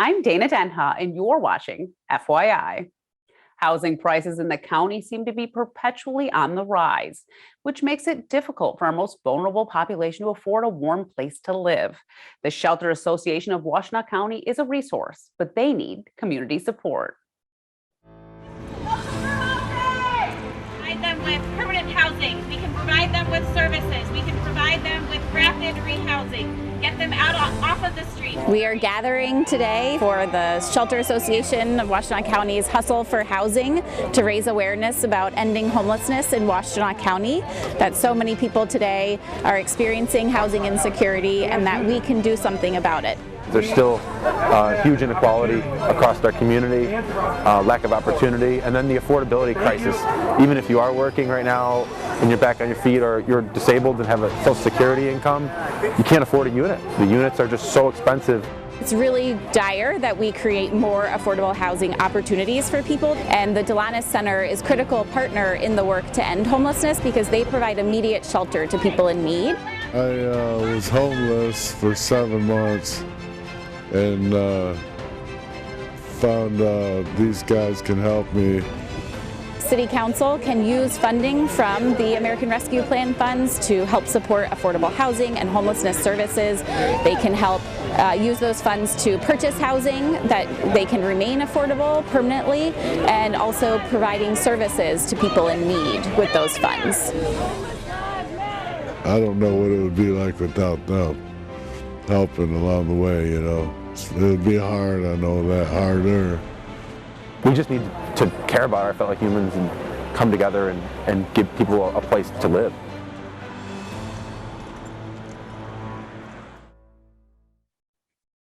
I'm Dana Denha, and you're watching FYI. Housing prices in the county seem to be perpetually on the rise, which makes it difficult for our most vulnerable population to afford a warm place to live. The Shelter Association of Washtenaw County is a resource, but they need community support. Provide them with permanent housing. We can provide them with services. We can provide them with rapid rehousing. Get them out off of the street. We are gathering today for the Shelter Association of Washtenaw County's Hustle for Housing to raise awareness about ending homelessness in Washtenaw County, that so many people today are experiencing housing insecurity and that we can do something about it. There's still huge inequality across our community, lack of opportunity, and then the affordability crisis. Even if you are working right now and you're back on your feet or you're disabled and have a Social Security income, you can't afford a unit. The units are just so expensive. It's really dire that we create more affordable housing opportunities for people, and the Delanis Center is a critical partner in the work to end homelessness because they provide immediate shelter to people in need. I was homeless for 7 months and found these guys can help me. City Council can use funding from the American Rescue Plan funds to help support affordable housing and homelessness services. They can help use those funds to purchase housing that they can remain affordable permanently, and also providing services to people in need with those funds. I don't know what it would be like without them helping along the way, you know. It would be hard, I know that, harder. We just need to care about our fellow humans and come together and give people a place to live.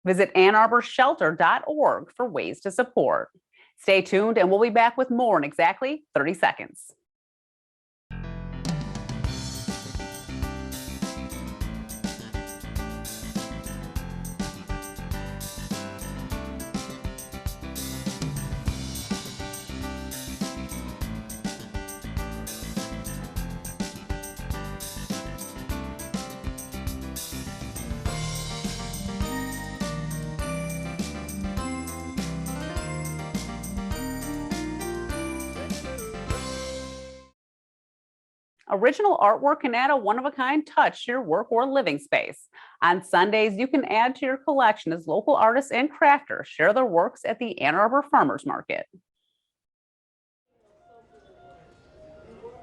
Visit AnnArborShelter.org for ways to support. Stay tuned and we'll be back with more in exactly 30 seconds. Original artwork can add a one-of-a-kind touch to your work or living space. On Sundays, you can add to your collection as local artists and crafters share their works at the Ann Arbor Farmers Market.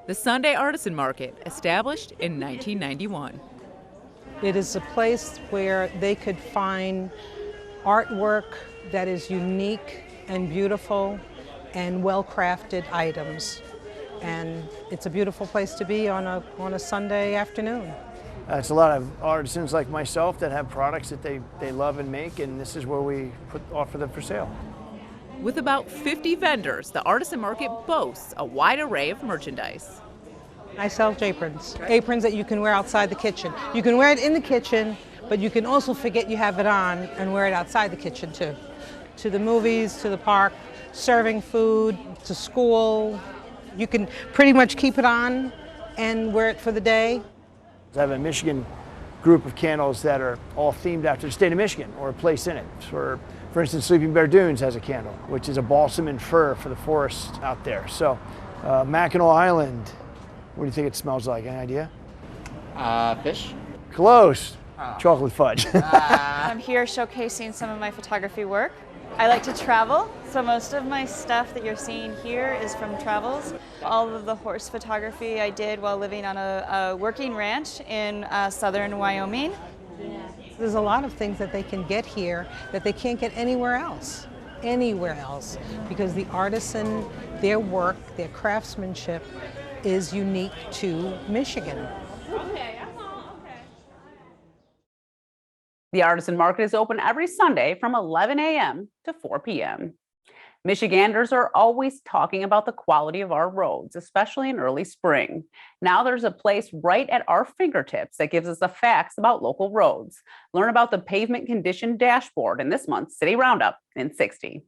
The Sunday Artisan Market, established in 1991. It is a place where they could find artwork that is unique and beautiful and well-crafted items. And it's a beautiful place to be on a Sunday afternoon. It's a lot of artisans like myself that have products that they love and make, and this is where we offer them for sale. With about 50 vendors, the Artisan Market boasts a wide array of merchandise. I sell aprons. Aprons that you can wear outside the kitchen. You can wear it in the kitchen, but you can also forget you have it on and wear it outside the kitchen too. To the movies, to the park, serving food, to school. You can pretty much keep it on and wear it for the day. I have a Michigan group of candles that are all themed after the state of Michigan or a place in it. For instance, Sleeping Bear Dunes has a candle, which is a balsam and fir for the forest out there. So, Mackinac Island, what do you think it smells like? Any idea? Fish. Close. Chocolate fudge. I'm here showcasing some of my photography work. I like to travel, so most of my stuff that you're seeing here is from travels. All of the horse photography I did while living on a working ranch in southern Wyoming. There's a lot of things that they can get here that they can't get anywhere else, because the artisan, their work, their craftsmanship is unique to Michigan. The Artisan Market is open every Sunday from 11 a.m. to 4 p.m. Michiganders are always talking about the quality of our roads, especially in early spring. Now there's a place right at our fingertips that gives us the facts about local roads. Learn about the Pavement Condition Dashboard in this month's City Roundup in 60.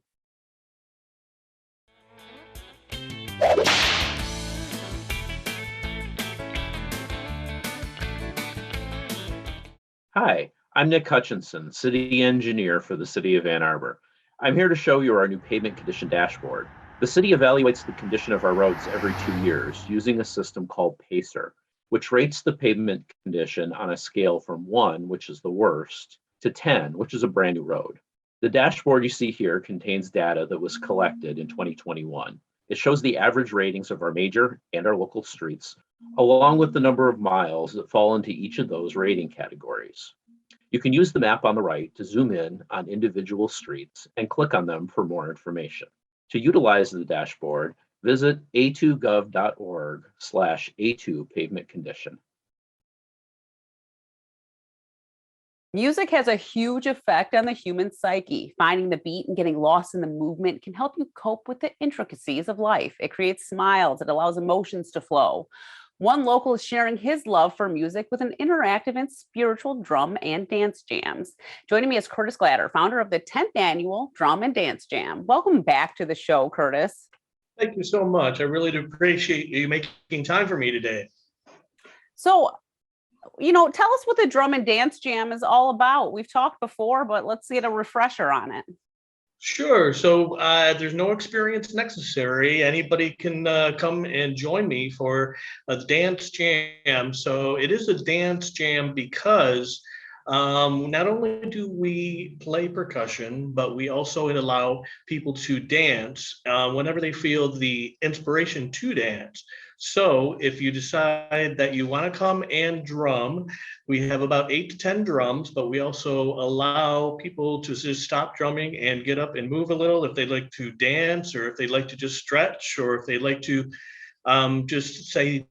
Hi, I'm Nick Hutchinson, City Engineer for the City of Ann Arbor. I'm here to show you our new Pavement Condition Dashboard. The city evaluates the condition of our roads every 2 years using a system called PACER, which rates the pavement condition on a scale from 1, which is the worst, to 10, which is a brand new road. The dashboard you see here contains data that was collected in 2021. It shows the average ratings of our major and our local streets, along with the number of miles that fall into each of those rating categories. You can use the map on the right to zoom in on individual streets and click on them for more information. To utilize the dashboard, visit a2gov.org/A2 pavement condition. Music has a huge effect on the human psyche. Finding the beat and getting lost in the movement can help you cope with the intricacies of life. It creates smiles. It allows emotions to flow. One local is sharing his love for music with an interactive and spiritual drum and dance jams. Joining me is Curtis Glatter, founder of the 10th annual Drum and Dance Jam. Welcome back to the show, Curtis. Thank you so much. I really do appreciate you making time for me today. So, tell us what the Drum and Dance Jam is all about. We've talked before, but let's get a refresher on it. Sure. So there's no experience necessary. Anybody can come and join me for a dance jam. So it is a dance jam because not only do we play percussion, but we also allow people to dance whenever they feel the inspiration to dance. So if you decide that you want to come and drum, we have about 8 to 10 drums, but we also allow people to just stop drumming and get up and move a little if they'd like to dance, or if they'd like to just stretch, or if they'd like to just say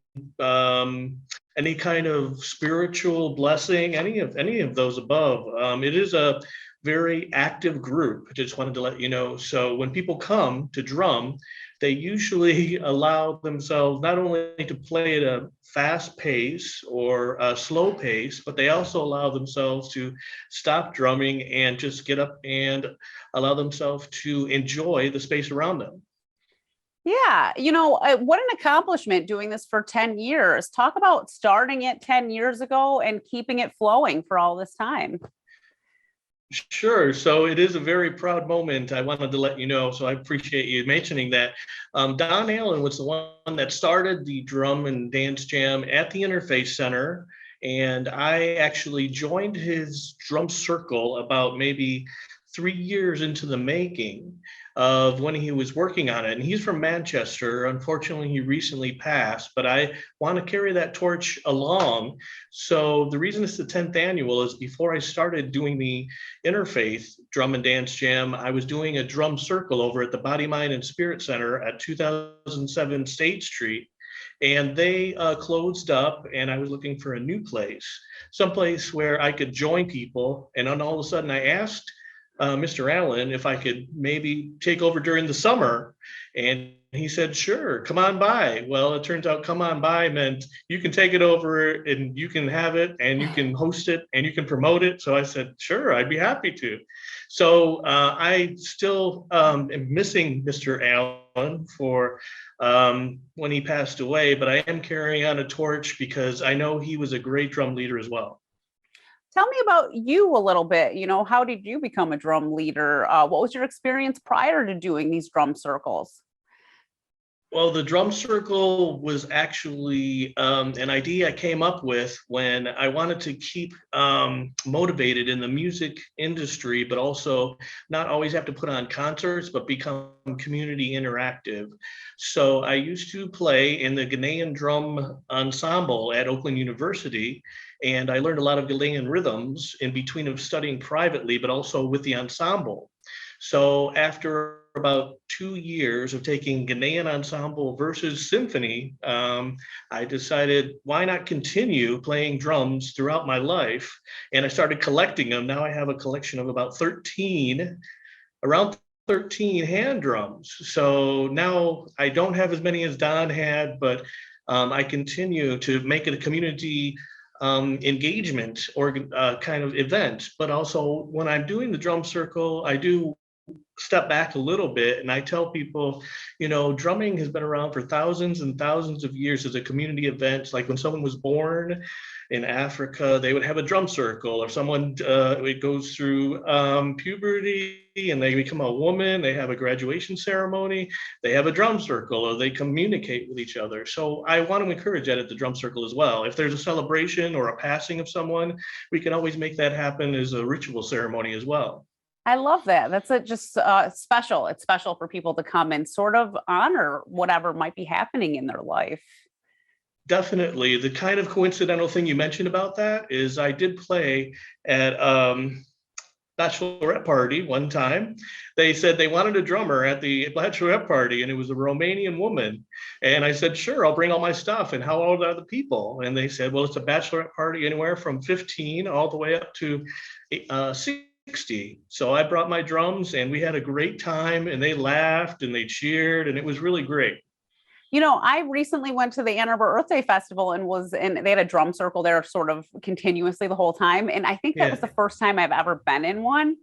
any kind of spiritual blessing, any of those above. It is a very active group. I just wanted to let you know. So when people come to drum, they usually allow themselves not only to play at a fast pace or a slow pace, but they also allow themselves to stop drumming and just get up and allow themselves to enjoy the space around them. Yeah, what an accomplishment doing this for 10 years. Talk about starting it 10 years ago and keeping it flowing for all this time. Sure. So it is a very proud moment. I wanted to let you know. So I appreciate you mentioning that. Don Allen was the one that started the Drum and Dance Jam at the Interface Center. And I actually joined his drum circle about maybe 3 years into the making of when he was working on it. And he's from Manchester. Unfortunately, he recently passed, but I want to carry that torch along. So the reason it's the 10th annual is before I started doing the Interfaith Drum and Dance Jam, I was doing a drum circle over at the Body, Mind, and Spirit Center at 2007 State Street. And they closed up, and I was looking for a new place, someplace where I could join people. And then all of a sudden I asked Mr. Allen if I could maybe take over during the summer. And he said, sure, come on by. Well, it turns out come on by meant you can take it over and you can have it and you can host it and you can promote it. So I said, sure, I'd be happy to. So I still am missing Mr. Allen for when he passed away, but I am carrying on a torch because I know he was a great drum leader as well. Tell me about you a little bit. How did you become a drum leader? What was your experience prior to doing these drum circles? Well, the drum circle was actually an idea I came up with when I wanted to keep motivated in the music industry, but also not always have to put on concerts, but become community interactive. So I used to play in the Ghanaian drum ensemble at Oakland University, and I learned a lot of Ghanaian rhythms in between of studying privately, but also with the ensemble. So after about 2 years of taking Ghanaian ensemble versus symphony, I decided why not continue playing drums throughout my life? And I started collecting them. Now I have a collection of about around 13 hand drums. So now I don't have as many as Don had, but I continue to make it a community engagement or kind of event. But also when I'm doing the drum circle, I do step back a little bit and I tell people, drumming has been around for thousands and thousands of years as a community event. Like when someone was born in Africa, they would have a drum circle, or someone it goes through puberty and they become a woman, they have a graduation ceremony, they have a drum circle, or they communicate with each other. So I want to encourage that at the drum circle as well. If there's a celebration or a passing of someone, we can always make that happen as a ritual ceremony as well. I love that. That's special. It's special for people to come and sort of honor whatever might be happening in their life. Definitely. The kind of coincidental thing you mentioned about that is I did play at bachelorette party one time. They said they wanted a drummer at the bachelorette party, and it was a Romanian woman. And I said, sure, I'll bring all my stuff. And how old are the people? And they said, well, it's a bachelorette party anywhere from 15 all the way up to 60. So I brought my drums and we had a great time, and they laughed and they cheered, and it was really great. I recently went to the Ann Arbor Earth Day Festival and they had a drum circle there sort of continuously the whole time. And I think that was the first time I've ever been in one.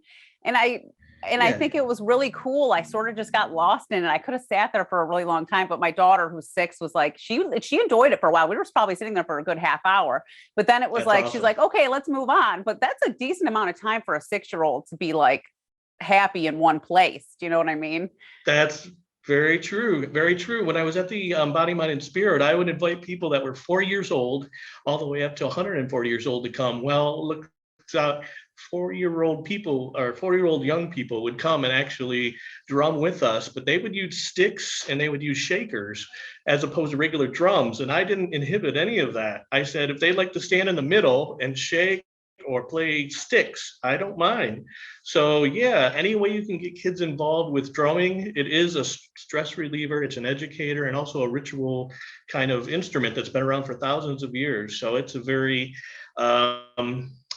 And I think it was really cool. I sort of just got lost in it. I could have sat there for a really long time, but my daughter, who's 6, was like, she enjoyed it for a while. We were probably sitting there for a good half hour, but then it was awesome. She's like, okay, let's move on. But that's a decent amount of time for a 6-year-old to be like happy in one place. Do you know what I mean? That's very true. Very true. When I was at the Body, Mind, and Spirit, I would invite people that were 4 years old all the way up to 140 years old to come. Well, look out. 4-year-old people or 4-year-old young people would come and actually drum with us, but they would use sticks and they would use shakers as opposed to regular drums. And I didn't inhibit any of that. I said, if they like to stand in the middle and shake or play sticks, I don't mind. So yeah, any way you can get kids involved with drumming, it is a stress reliever, it's an educator, and also a ritual kind of instrument that's been around for thousands of years. So it's a very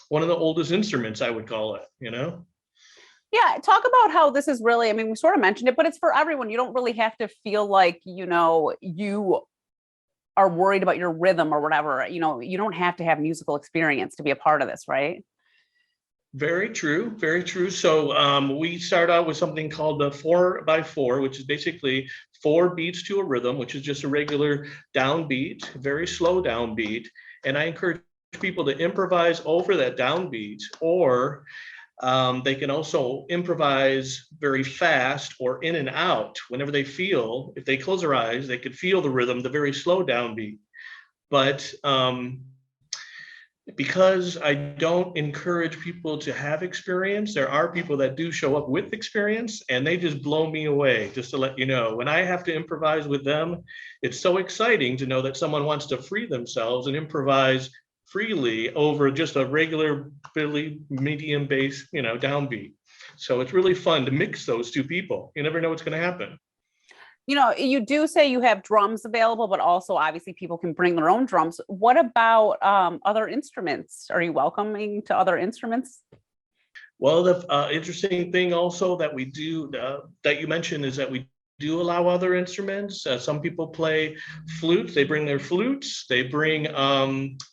one of the oldest instruments, I would call it, Yeah. Talk about how this is really, we sort of mentioned it, but it's for everyone. You don't really have to feel like, you are worried about your rhythm or whatever. You don't have to have musical experience to be a part of this, right? Very true. Very true. So we start out with something called the 4x4, which is basically 4 beats to a rhythm, which is just a regular downbeat, very slow downbeat. And I encourage people to improvise over that downbeat, or they can also improvise very fast or in and out whenever they feel. If they close their eyes, they could feel the rhythm, the very slow downbeat. But because I don't encourage people to have experience, there are people that do show up with experience and they just blow me away. Just to let you know, when I have to improvise with them, it's so exciting to know that someone wants to free themselves and improvise freely over just a regular Billy medium bass, downbeat. So it's really fun to mix those two people. You never know what's going to happen. You do say you have drums available, but also obviously people can bring their own drums. What about other instruments? Are you welcoming to other instruments? Well, the interesting thing also that we do that you mentioned is that we do allow other instruments. Some people play flutes. They bring their flutes. They bring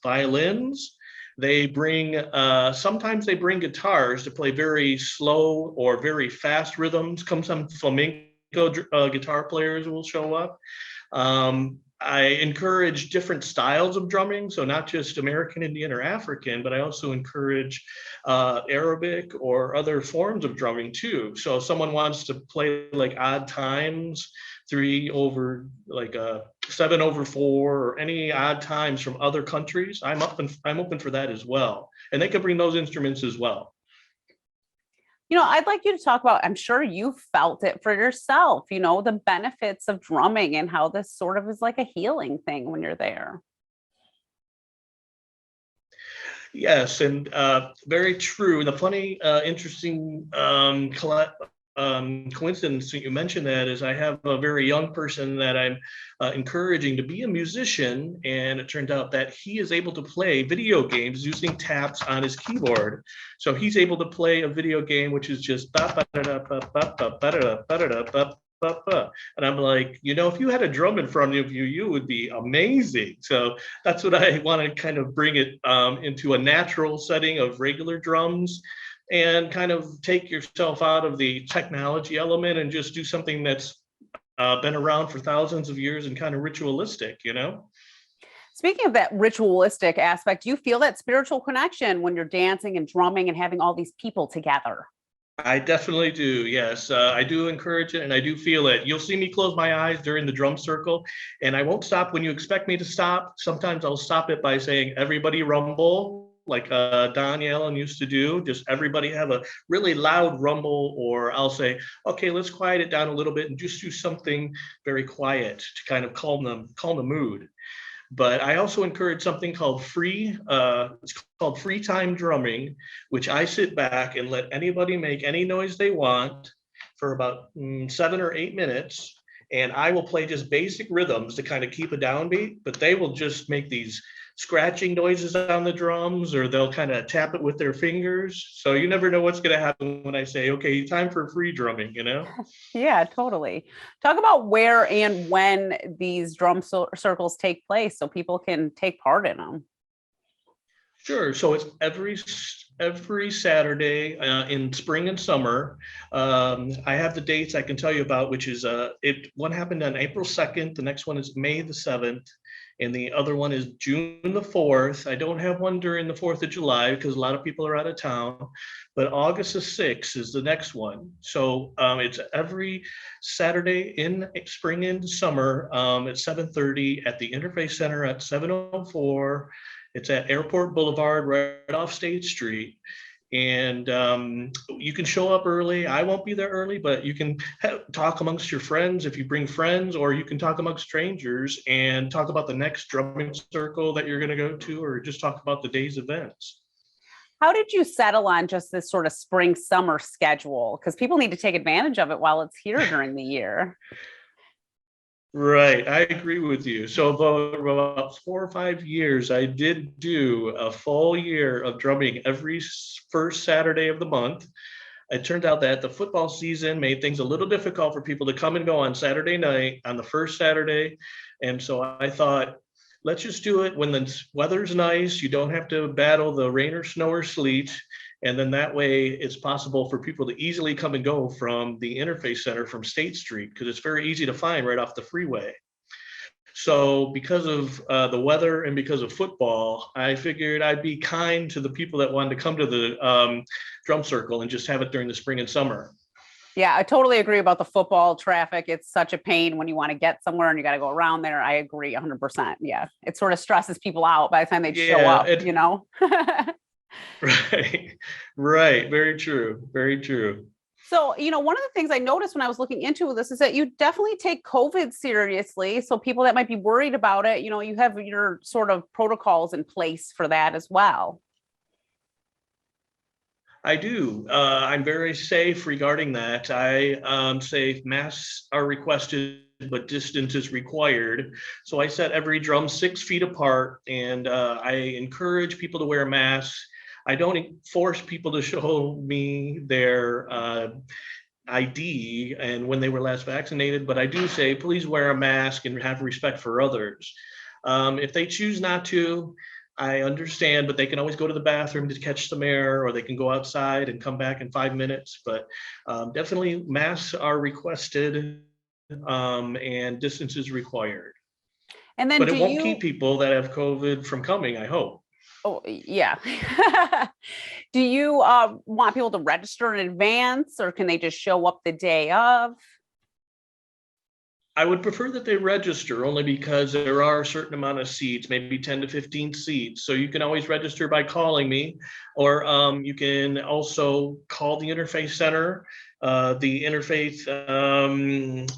violins. They bring, sometimes they bring guitars to play very slow or very fast rhythms. Some flamenco guitar players will show up. I encourage different styles of drumming. So not just American Indian or African, but I also encourage Arabic or other forms of drumming too. So if someone wants to play like odd times, 3/4, 7/4, or any odd times from other countries, I'm open for that as well. And they can bring those instruments as well. I'd like you to talk about, I'm sure you felt it for yourself, the benefits of drumming and how this sort of is like a healing thing when you're there. Yes, and very true. And the funny, interesting coincidence that you mentioned that is I have a very young person that I'm encouraging to be a musician, and it turned out that he is able to play video games using taps on his keyboard. So he's able to play a video game which is just and I'm like, if you had a drum in front of you, you would be amazing. So that's what I want to kind of bring it into a natural setting of regular drums. and kind of take yourself out of the technology element and just do something that's been around for thousands of years and kind of ritualistic, you know? Speaking of that ritualistic aspect, do you feel that spiritual connection when you're dancing and drumming and having all these people together? I definitely do. Yes, I do encourage it and I do feel it. You'll see me close my eyes during the drum circle, and I won't stop when you expect me to stop. Sometimes I'll stop it by saying, everybody rumble, like Don Allen used to do. Just everybody have a really loud rumble, or I'll say, okay, let's quiet it down a little bit and just do something very quiet to kind of calm the mood. But I also encourage something called it's called free time drumming, which I sit back and let anybody make any noise they want for about 7 or 8 minutes. And I will play just basic rhythms to kind of keep a downbeat, but they will just make these scratching noises on the drums, or they'll kind of tap it with their fingers. So you never know what's going to happen when I say, okay, time for free drumming, you know? Yeah, totally. Talk about where and when these drum circles take place so people can take part in them. Sure. So it's every Saturday in spring and summer. I have the dates I can tell you about, which is one happened on April 2nd. The next one is May the 7th. And the other one is June the 4th. I don't have one during the 4th of July because a lot of people are out of town, but August the 6th is the next one. So it's every Saturday in spring and summer at 7:30 at the Interfaith Center at 704. It's at Airport Boulevard, right off State Street. And you can show up early. I won't be there early, but you can talk amongst your friends if you bring friends, or you can talk amongst strangers and talk about the next drumming circle that you're going to go to, or just talk about the day's events. How did you settle on just this sort of spring summer schedule? Because people need to take advantage of it while it's here during the year. Right, I agree with you. So about 4 or 5 years, I did do a full year of drumming every first Saturday of the month. It turned out that the football season made things a little difficult for people to come and go on Saturday night on the first Saturday. And so I thought, let's just do it when the weather's nice. You don't have to battle the rain or snow or sleet. And then that way it's possible for people to easily come and go from the Interfaith Center from State Street, because it's very easy to find right off the freeway. So because of the weather and because of football, I figured I'd be kind to the people that wanted to come to the drum circle and just have it during the spring and summer. Yeah, I totally agree about the football traffic. It's such a pain when you want to get somewhere and you got to go around there. I agree 100%. Yeah, it sort of stresses people out by the time they show up, you know? Right. Very true. Very true. So, you know, one of the things I noticed when I was looking into this is that you definitely take COVID seriously. So people that might be worried about it, you know, you have your sort of protocols in place for that as well. I do. I'm very safe regarding that. I say masks are requested, but distance is required. So I set every drum 6 feet apart, and I encourage people to wear masks. I don't force people to show me their ID and when they were last vaccinated, but I do say, please wear a mask and have respect for others. If they choose not to, I understand, but they can always go to the bathroom to catch some air, or they can go outside and come back in 5 minutes. But definitely masks are requested and distance is required. And then but it won't keep people that have COVID from coming, I hope. Oh, yeah. Do you want people to register in advance, or can they just show up the day of? I would prefer that they register, only because there are a certain amount of seats, maybe 10 to 15 seats. So you can always register by calling me, or you can also call the Interfaith Center, the Interfaith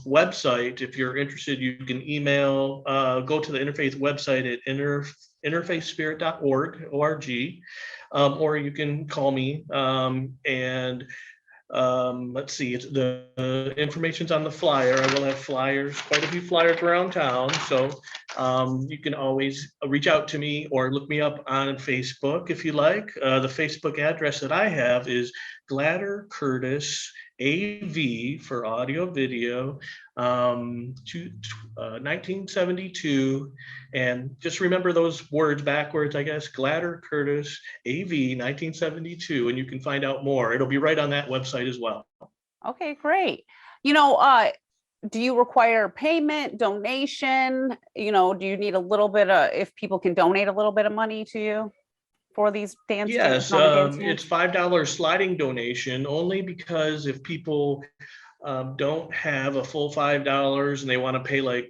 website. If you're interested, you can email, go to the Interfaith website at interfaithspirit.org, or you can call me let's see, it's the information's on the flyer. I will have flyers, quite a few flyers around town. So you can always reach out to me or look me up on Facebook if you like. The Facebook address that I have is Glatter Curtis AV for audio video, 1972. And just remember those words backwards, I guess, Glatter, Curtis, AV, 1972, and you can find out more. It'll be right on that website as well. Okay, great. Do you require payment, donation? Do you need a little bit of, if people can donate a little bit of money to you for these dance? Yes, dance it's $5 sliding donation, only because if people don't have a full $5 and they want to pay like,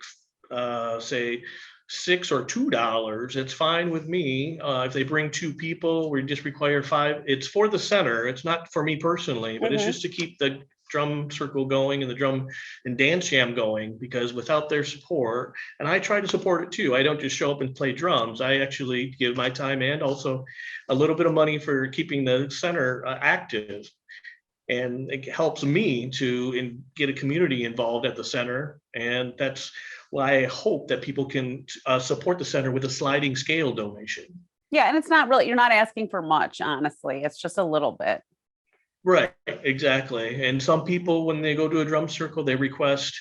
say, $6 or $2, it's fine with me. If they bring 2 people, we just require 5. It's for the center. It's not for me personally, but it's just to keep the drum circle going and the drum and dance jam going, because without their support, and I try to support it too, I don't just show up and play drums. I actually give my time and also a little bit of money for keeping the center active. And it helps me to get a community involved at the center. And that's why I hope that people can support the center with a sliding scale donation. Yeah, and it's not really, you're not asking for much, honestly. It's just a little bit. Right, exactly. And some people, when they go to a drum circle, they request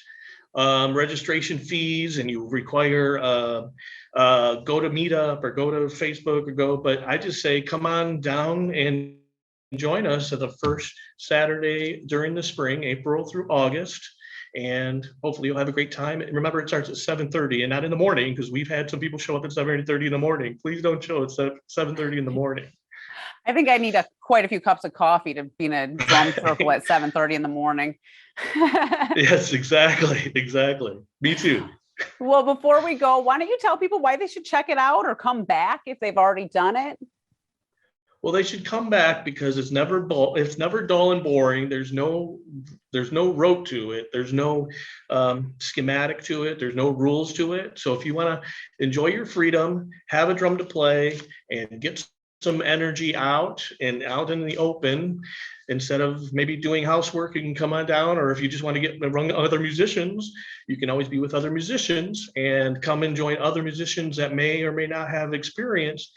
registration fees, and you require go to Meetup or go to Facebook but I just say, come on down and join us at the first Saturday during the spring, April through August. And hopefully you'll have a great time. And remember, it starts at 7:30 and not in the morning, because we've had some people show up at 7:30 in the morning. Please don't show at 7:30 in the morning. I think I need quite a few cups of coffee to be in a drum circle at 7:30 in the morning. Yes, exactly. Me too. Well, before we go, why don't you tell people why they should check it out or come back if they've already done it? Well, they should come back because it's never dull and boring. There's no rote to it. There's no schematic to it. There's no rules to it. So if you want to enjoy your freedom, have a drum to play, and get some energy out in the open, instead of maybe doing housework, you can come on down. Or if you just want to get around other musicians, you can always be with other musicians and come and join other musicians that may or may not have experience.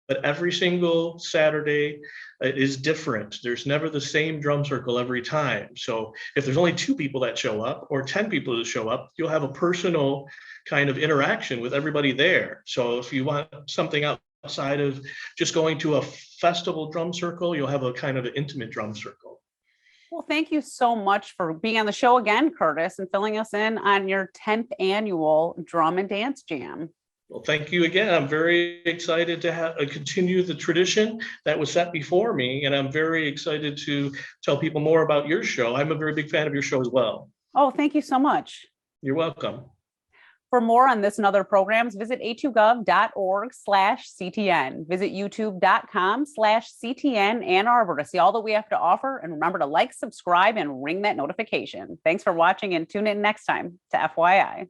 But every single Saturday is different. There's never the same drum circle every time. So if there's only 2 people that show up or 10 people that show up, you'll have a personal kind of interaction with everybody there. So if you want something outside of just going to a festival drum circle, you'll have a kind of an intimate drum circle. Well, thank you so much for being on the show again, Curtis, and filling us in on your 10th annual Drum and Dance Jam. Well, thank you again. I'm very excited to continue the tradition that was set before me, and I'm very excited to tell people more about your show. I'm a very big fan of your show as well. Oh, thank you so much. You're welcome. For more on this and other programs, visit a2gov.org/CTN. Visit youtube.com/CTN Ann Arbor to see all that we have to offer. And remember to like, subscribe, and ring that notification. Thanks for watching, and tune in next time to FYI.